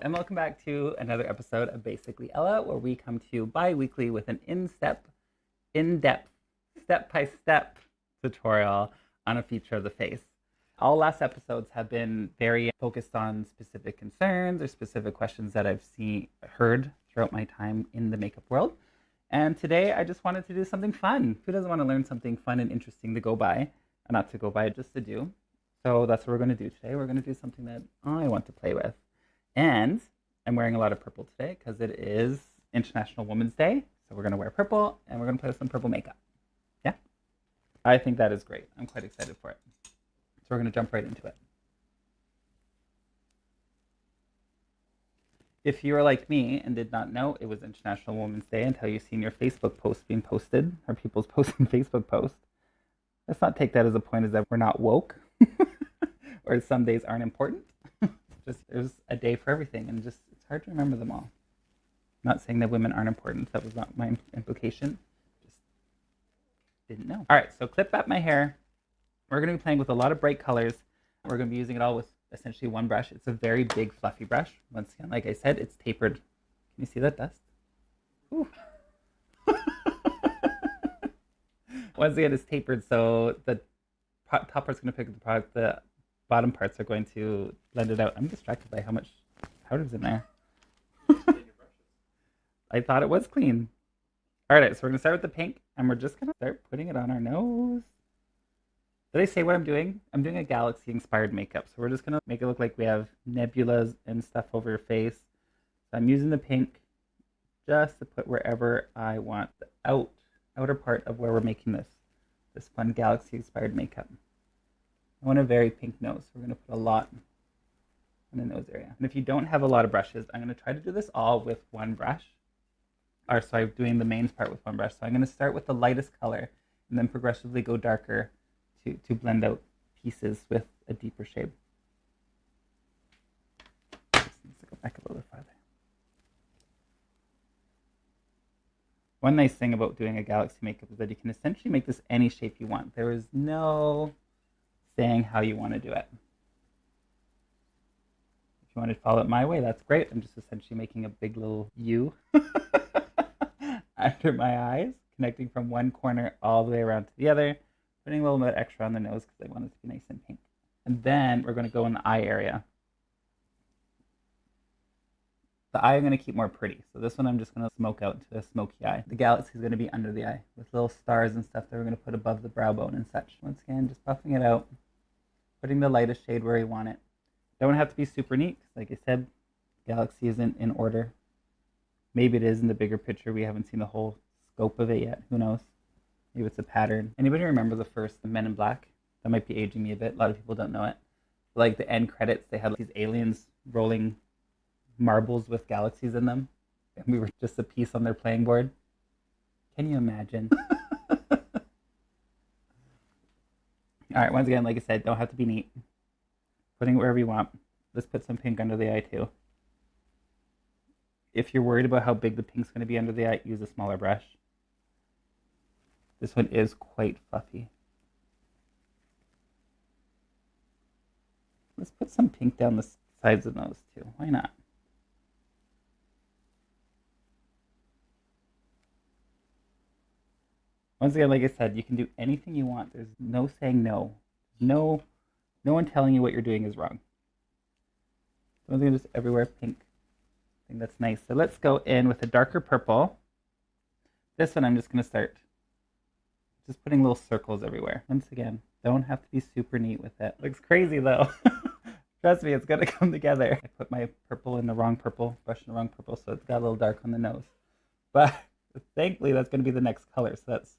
and welcome back to another episode of Basically Ella, where we come to you bi-weekly with an in-depth, step-by-step tutorial on a feature of the face. All last episodes have been very focused on specific concerns or specific questions that I've heard throughout my time in the makeup world. And today I just wanted to do something fun. Who doesn't want to learn something fun and interesting to go by? Not to go by, just to do. So that's what we're going to do today. We're going to do something that I want to play with. And I'm wearing a lot of purple today because it is International Women's Day. So we're going to wear purple and we're going to play with some purple makeup. Yeah? I think that is great. I'm quite excited for it. So we're going to jump right into it. If you are like me and did not know it was International Women's Day until you've seen your Facebook post being posted, or people's posting Facebook posts, let's not take that as a point as that we're not woke or some days aren't important. Just there's a day for everything, and just it's hard to remember them all. I'm not saying that women aren't important. That was not my implication. Just didn't know. All right, so clip back my hair. We're going to be playing with a lot of bright colors. We're going to be using it all with essentially one brush. It's a very big, fluffy brush. Once again, like I said, it's tapered. Can you see that dust? Ooh. Once again, it's tapered, so the top part's going to pick up the product. The bottom parts are going to blend it out. I'm distracted by how much powder's in there. I thought it was clean. All right, so we're going to start with the pink, and we're just going to start putting it on our nose. Did I say what I'm doing? I'm doing a galaxy-inspired makeup, so we're just going to make it look like we have nebulas and stuff over your face. So I'm using the pink just to put wherever I want the outer part of where we're making this fun galaxy-inspired makeup. I want a very pink nose, so we're going to put a lot in the nose area. And if you don't have a lot of brushes, I'm going to try to do this all with one brush. Or sorry, doing the mains part with one brush. So I'm going to start with the lightest color and then progressively go darker to blend out pieces with a deeper shade. Just needs to go back a little farther. One nice thing about doing a galaxy makeup is that you can essentially make this any shape you want. There is no saying how you want to do it. If you want to follow it my way, that's great. I'm just essentially making a big little U under my eyes, connecting from one corner all the way around to the other, putting a little bit extra on the nose because I want it to be nice and pink. And then we're going to go in the eye area. The eye I'm going to keep more pretty. So this one I'm just going to smoke out into a smoky eye. The galaxy is going to be under the eye with little stars and stuff that we're going to put above the brow bone and such. Once again, just buffing it out, putting the lightest shade where you want it. Don't have to be super neat. Like I said, galaxy isn't in order. Maybe it is in the bigger picture. We haven't seen the whole scope of it yet. Who knows? Maybe it's a pattern. Anybody remember the first Men in Black? That might be aging me a bit. A lot of people don't know it. Like the end credits, they had these aliens rolling marbles with galaxies in them, and we were just a piece on their playing board. Can you imagine? All right, once again, like I said, don't have to be neat. Putting it wherever you want. Let's put some pink under the eye too. If you're worried about how big the pink's going to be under the eye, use a smaller brush. This one is quite fluffy. Let's put some pink down the sides of those too. Why not? Once again, like I said, you can do anything you want. There's no saying no. No one telling you what you're doing is wrong. So once again, just everywhere pink. I think that's nice. So let's go in with a darker purple. This one I'm just going to start just putting little circles everywhere. Once again, don't have to be super neat with it. Looks crazy though. Trust me, it's going to come together. I put my purple in the wrong purple, brush in the wrong purple, so it's got a little dark on the nose. But thankfully, that's going to be the next color, so that's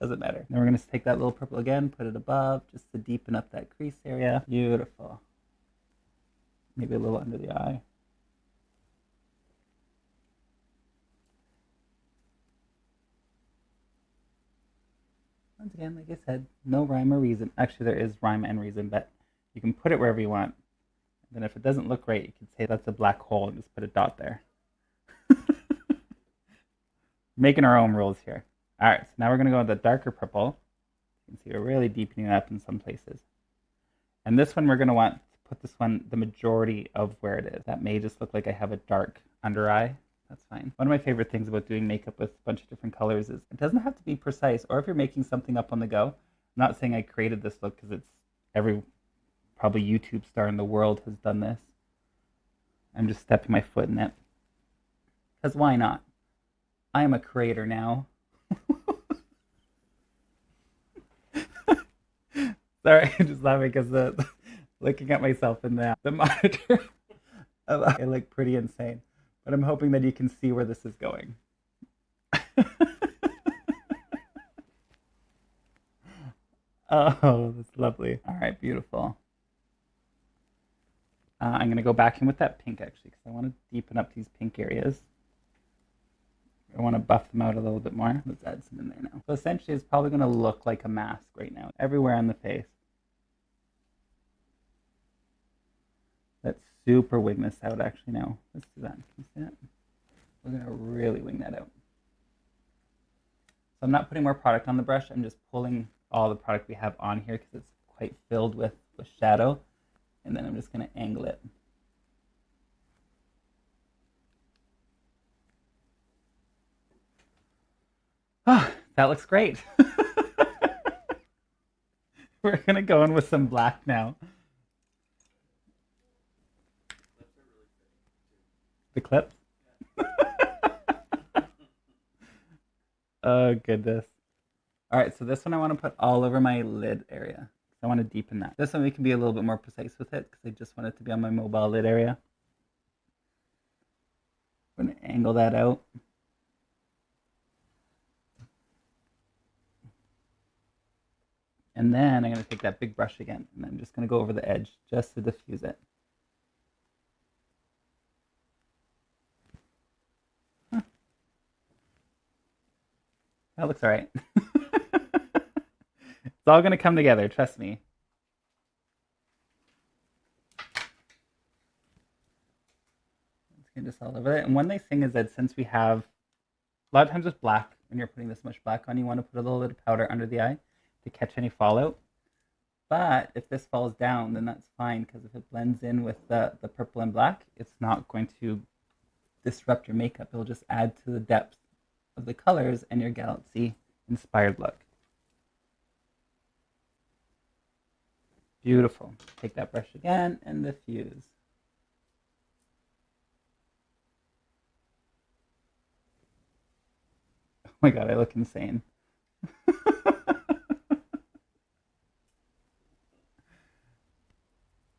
doesn't matter. Then we're going to take that little purple again, put it above, just to deepen up that crease area. Beautiful. Maybe a little under the eye. Once again, like I said, no rhyme or reason. Actually, there is rhyme and reason, but you can put it wherever you want. And then if it doesn't look right, you can say that's a black hole and just put a dot there. Making our own rules here. All right, so now we're going to go with the darker purple. You can see we're really deepening it up in some places. And this one we're going to want to put this one the majority of where it is. That may just look like I have a dark under eye. That's fine. One of my favorite things about doing makeup with a bunch of different colors is it doesn't have to be precise, or if you're making something up on the go. I'm not saying I created this look because it's every probably YouTube star in the world has done this. I'm just stepping my foot in it. Because why not? I am a creator now. Sorry, I'm just laughing because looking at myself in the monitor, I look pretty insane. But I'm hoping that you can see where this is going. Oh, that's lovely. All right, beautiful. I'm going to go back in with that pink, actually, because I want to deepen up these pink areas. I want to buff them out a little bit more. Let's add some in there now. So essentially, it's probably going to look like a mask right now, everywhere on the face. Let's super wing this out, actually, now. Let's do that. Can you see that? We're going to really wing that out. So I'm not putting more product on the brush. I'm just pulling all the product we have on here because it's quite filled with shadow. And then I'm just going to angle it. Oh, that looks great. We're going to go in with some black now. The clips? Oh, goodness. All right, so this one I want to put all over my lid area. I want to deepen that. This one we can be a little bit more precise with it because I just want it to be on my mobile lid area. I'm going to angle that out. And then I'm going to take that big brush again, and I'm just going to go over the edge just to diffuse it. Huh. That looks all right. It's all going to come together, trust me. Let's get this all over it. And one nice thing is that since we have, a lot of times with black, when you're putting this much black on, you want to put a little bit of powder under the eye to catch any fallout. But if this falls down, then that's fine, because if it blends in with the purple and black, it's not going to disrupt your makeup. It'll just add to the depth of the colors and your galaxy-inspired look. Beautiful. Take that brush again and diffuse. Oh my god, I look insane.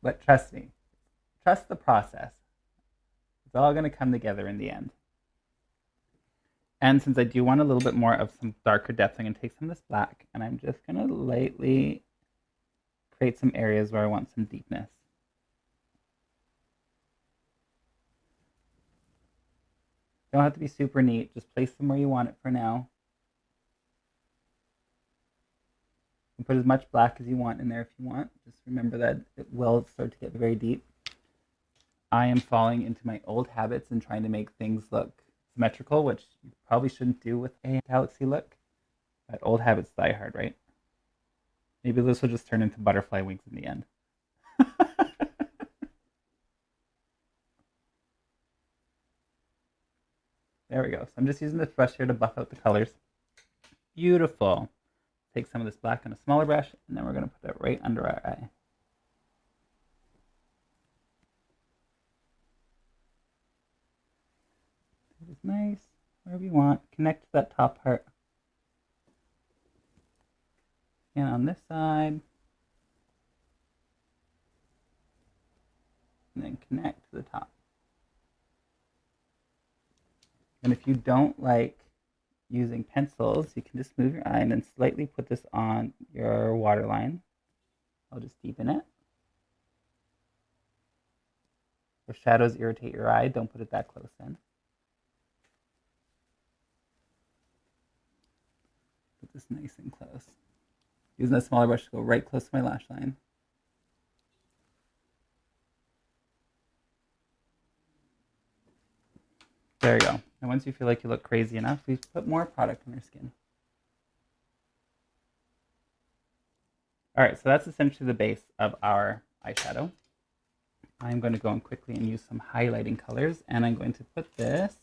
But trust me. Trust the process. It's all going to come together in the end. And since I do want a little bit more of some darker depth, I'm going to take some of this black and I'm just going to lightly create some areas where I want some deepness. Don't have to be super neat. Just place them where you want it for now. You can put as much black as you want in there if you want. Just remember that it will start to get very deep. I am falling into my old habits and trying to make things look symmetrical, which you probably shouldn't do with a galaxy look. But old habits die hard, right? Maybe this will just turn into butterfly wings in the end. There we go. So I'm just using this brush here to buff out the colors. Beautiful. Take some of this black on a smaller brush, and then we're going to put that right under our eye. It is nice. Wherever you want. Connect to that top part. And on this side. And then connect to the top. And if you don't like using pencils, you can just move your eye and then slightly put this on your waterline. I'll just deepen it. If shadows irritate your eye, don't put it that close in. Put this nice and close. Using a smaller brush to go right close to my lash line. There you go. And once you feel like you look crazy enough, we put more product on your skin. All right, so that's essentially the base of our eyeshadow. I'm going to go in quickly and use some highlighting colors, and I'm going to put this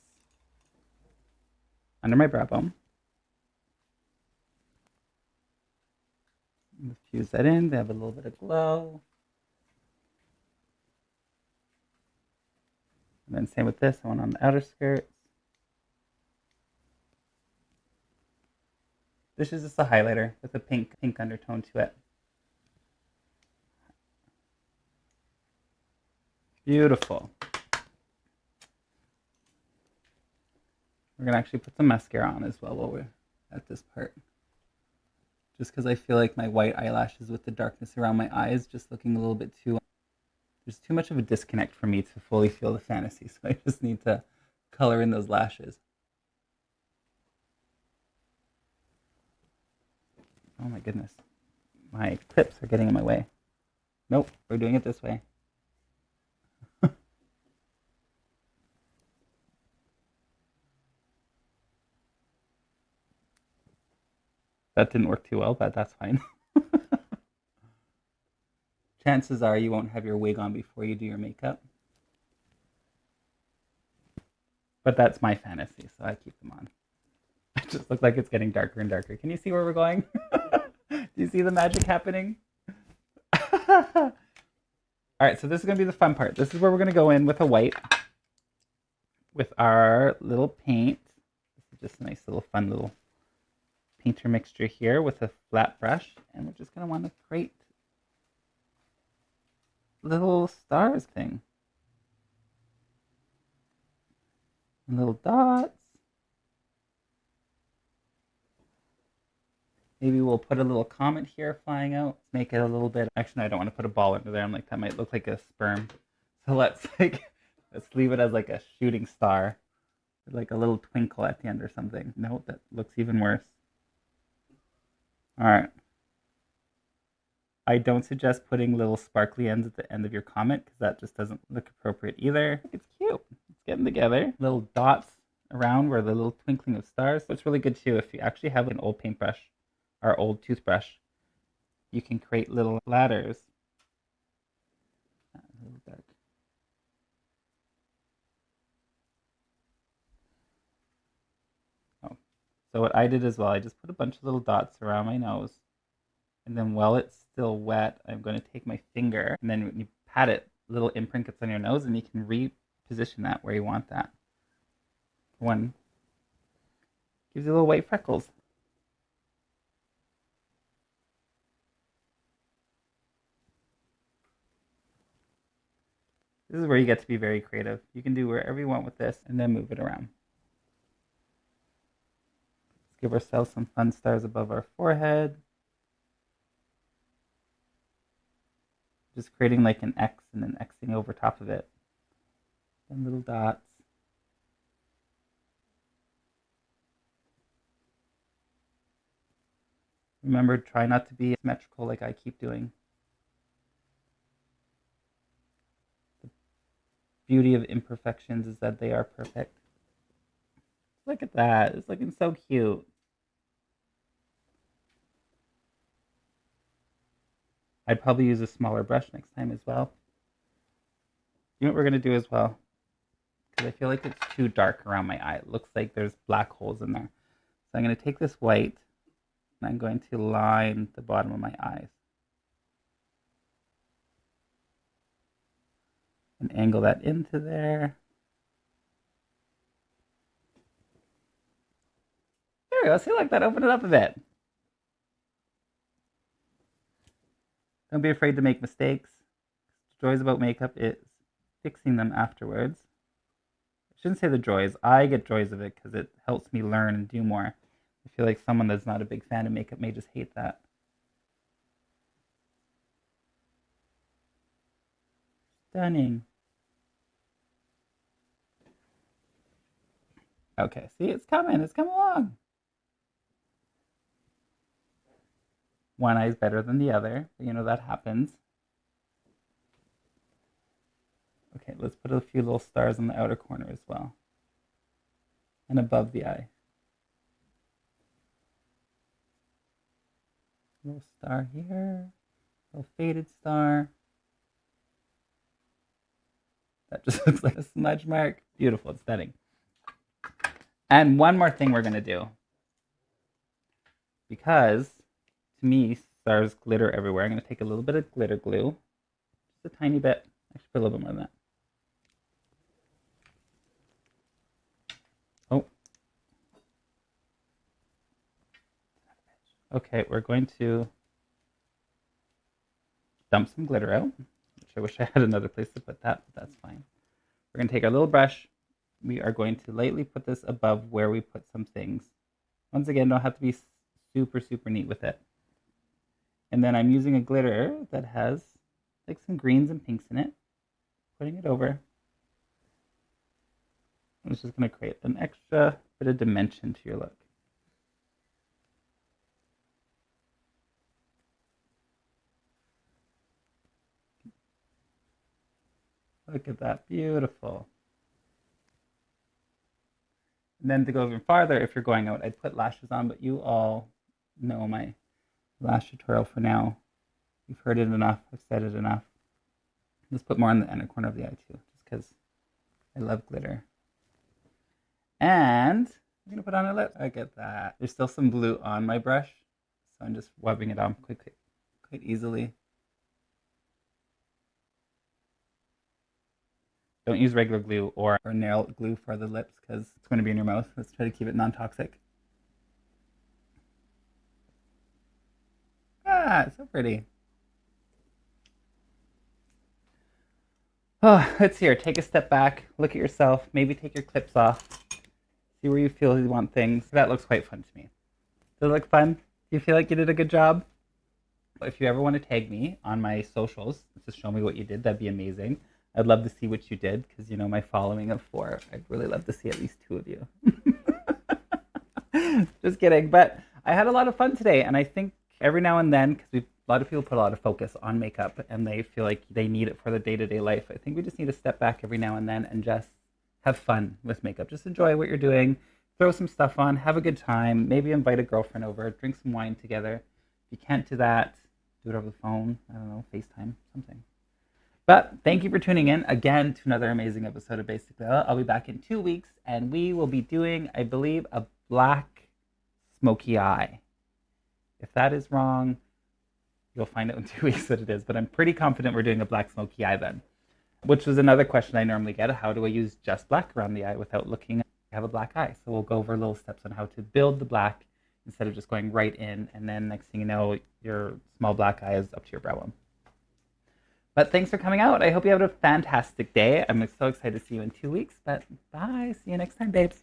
under my brow bone. Infuse that in. They have a little bit of glow. And then same with this, one on the outer skirts. This is just a highlighter with a pink undertone to it. Beautiful. We're going to actually put some mascara on as well while we're at this part. Just because I feel like my white eyelashes with the darkness around my eyes just looking a little bit too... There's too much of a disconnect for me to fully feel the fantasy, so I just need to color in those lashes. Oh my goodness. My clips are getting in my way. Nope, we're doing it this way. That didn't work too well, but that's fine. Chances are you won't have your wig on before you do your makeup. But that's my fantasy, so I keep them on. It just looks like it's getting darker and darker. Can you see where we're going? Do you see the magic happening? All right, so this is going to be the fun part. This is where we're going to go in with a white with our little paint. This is just a nice little fun little painter mixture here with a flat brush, and we're just going to want to create little stars thing. And little dots. Maybe we'll put a little comet here flying out. Make it a little bit... Actually, no, I don't want to put a ball under there. I'm like, that might look like a sperm. So let's leave it as like a shooting star. Like a little twinkle at the end or something. No, that looks even worse. All right. I don't suggest putting little sparkly ends at the end of your comet because that just doesn't look appropriate either. It's cute. It's getting together. Little dots around where the little twinkling of stars. What's really good too, if you actually have an old paintbrush or old toothbrush, you can create little ladders. A little dark. Oh, so what I did as well, I just put a bunch of little dots around my nose. And then while it's still wet, I'm going to take my finger, and then when you pat it, a little imprint gets on your nose, and you can reposition that where you want that. One gives you little white freckles. This is where you get to be very creative. You can do wherever you want with this, and then move it around. Let's give ourselves some fun stars above our forehead. Just creating like an X and then Xing over top of it. And little dots. Remember, try not to be symmetrical like I keep doing. The beauty of imperfections is that they are perfect. Look at that. It's looking so cute. I'd probably use a smaller brush next time as well. You know what we're going to do as well? Because I feel like it's too dark around my eye. It looks like there's black holes in there. So I'm going to take this white and I'm going to line the bottom of my eyes. And angle that into there. There we go. See, like that. Open it up a bit. Don't be afraid to make mistakes. The joys about makeup is fixing them afterwards. I shouldn't say the joys. I get joys of it because it helps me learn and do more. I feel like someone that's not a big fan of makeup may just hate that. Stunning. Okay, see, it's coming. It's coming along. One eye is better than the other. But you know, that happens. Okay, let's put a few little stars on the outer corner as well. And above the eye. Little star here. Little faded star. That just looks like a smudge mark. Beautiful, it's stunning. And one more thing we're gonna do, because to me, there's glitter everywhere. I'm gonna take a little bit of glitter glue, just a tiny bit. Actually, put a little bit more than that. Oh. Okay, we're going to dump some glitter out, which I wish I had another place to put that, but that's fine. We're going to take our little brush. We are going to lightly put this above where we put some things. Once again, don't have to be super, super neat with it. And then I'm using a glitter that has like some greens and pinks in it. Putting it over. It's just going to create an extra bit of dimension to your look. Look at that, beautiful. And then to go even farther, if you're going out, I'd put lashes on, but you all know my lash tutorial for now. You've heard it enough, I've said it enough. Just put more on the inner corner of the eye too, just because I love glitter. And I'm gonna put on a lip. I get that. There's still some blue on my brush, so I'm just rubbing it on quite easily. Don't use regular glue or nail glue for the lips because it's going to be in your mouth. Let's try to keep it non-toxic. Ah, so pretty. Oh, let's here. Take a step back. Look at yourself. Maybe take your clips off. See where you feel you want things. That looks quite fun to me. Does it look fun? Do you feel like you did a good job? If you ever want to tag me on my socials, just show me what you did. That'd be amazing. I'd love to see what you did because, you know, my following of 4, I'd really love to see at least 2 of you. Just kidding. But I had a lot of fun today. And I think every now and then, because a lot of people put a lot of focus on makeup and they feel like they need it for their day-to-day life. I think we just need to step back every now and then and just have fun with makeup. Just enjoy what you're doing. Throw some stuff on. Have a good time. Maybe invite a girlfriend over. Drink some wine together. If you can't do that, do it over the phone. I don't know, FaceTime, something. But thank you for tuning in again to another amazing episode of Basically Ella. I'll be back in 2 weeks and we will be doing, I believe, a black smoky eye. If that is wrong, you'll find out in 2 weeks that it is. But I'm pretty confident we're doing a black smoky eye then. Which was another question I normally get. How do I use just black around the eye without looking I have a black eye? So we'll go over little steps on how to build the black instead of just going right in. And then next thing you know, your small black eye is up to your brow bone. But thanks for coming out. I hope you have a fantastic day. I'm so excited to see you in 2 weeks. But bye. See you next time, babes.